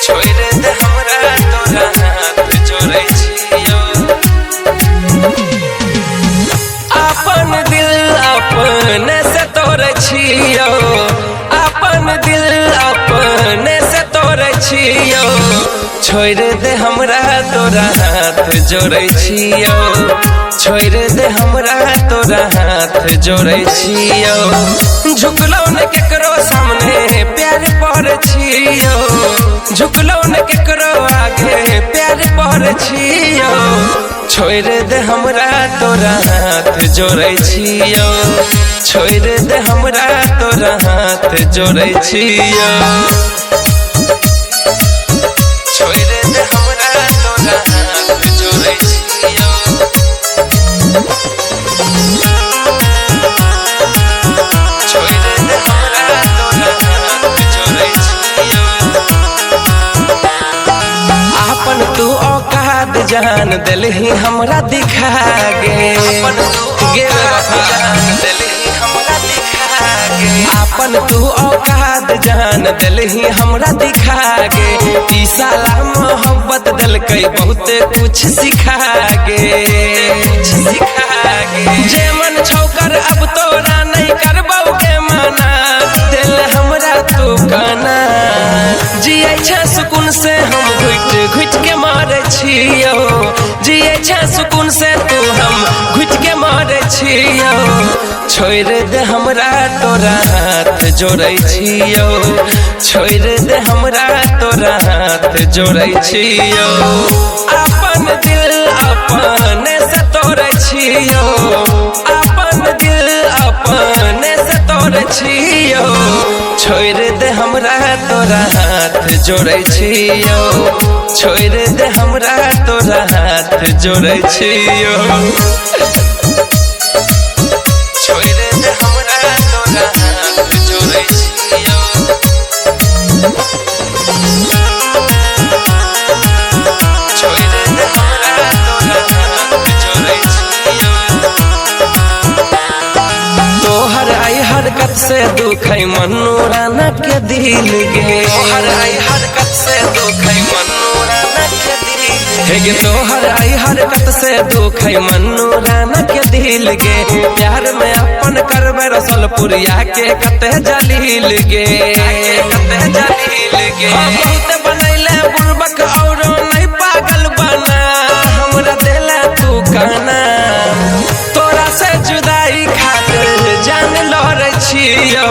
छोड़ दे हमरा तोरा हाथ जोड़ै छियो। अपन दिल अपने से तोड़ै छियो, अपन दिल अपने से तोड़ै छियो। छोड़ दे हमरा तोरा हाथ जोड़ै छियो, छोड़ दे हमरा तोरा हाथ जोड़ै छियो। झुकलो न केकरो सामने प्यार पर छियो, झुकलो न केकरो आगे प्यार पर छियो। छोड़ दे हमरा तोरा हाथ जोड़ै छियो, छोड़ दे हमरा तोरा हाथ जोड़ै छियो। छोड़ दे हमरा तोरा हाथ जोड़ै छियो। छोड़ दे हमरा तोरा हाथ जोड़ै छियो। आपन तू औकात जान दिलही हमरा दिखा गे, आपन तू जान दिलही हमरा दिखा गे। आपन तू औकात जान दिलही हमरा दिखा गे। ई साला मोहब्बत दिलकै बहुत कुछ सिखा गे, सिखा गे। जे मन छौकर अब तोरा नहीं करबौ के माना, दिल हमरा तू काना। जियै छै सुकून से हम घुट घुट के मारे छियो, जियै छै सुकून से तू हम घुट के मारे छियो। छोड़ दे हमरा तोरा हाथ जोड़ै छियो, छोड़ दे हमरा तोरा हाथ जोड़ै छियो। अपन दिल अपने से तोड़ै छियो, अपन दिल अपने से तोड़ै छियो। छोड़ दे हमरा तोरा हाथ जोड़ै छियो, छोड़ दे हमरा तोरा हाथ जोड़ै छियो। छोड़ दे हमरा तोरा हाथ जोड़ै छियो। छोड़ दे हमरा तोरा हाथ जोड़ै छियो। तोहर आई हरकत से दुख है मन्नू राना के दिल गे, तोहर आई हरकत से दुख है मन्नू राना के दिल गे। तोहर आई हरकत से दुख है मन्नू राना के दिल गे। प्यार में अपन करबे रसलपुरिया के कते जलील गे, कते जलील गे। बहुत बनैले बुड़बक और नहीं पागल बना, हमरा देला तू काना। तोरा से जुदाई खातिर जान लड़ै छियो,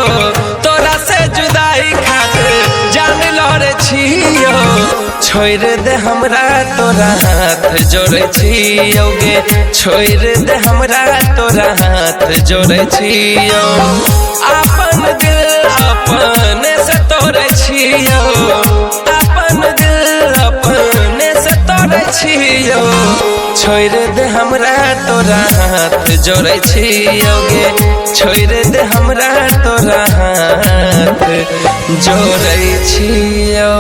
तोरा से जुदाई खातिर जान लड़ै छियो। छोड़ दे हमरा तोरा हाथ जोड़ै छियो गे, छोड़ दे हमरा तोरा हाथ जोड़ै छियो। अपन दिल अपने से तोड़ै छियो, अपन दिल अपने से तोड़ै छियो। छोड़ दे हमरा तोरा हाथ जोड़ै छियो गे, छोड़ दे हमरा तोरा हाथ जोड़ै छियो।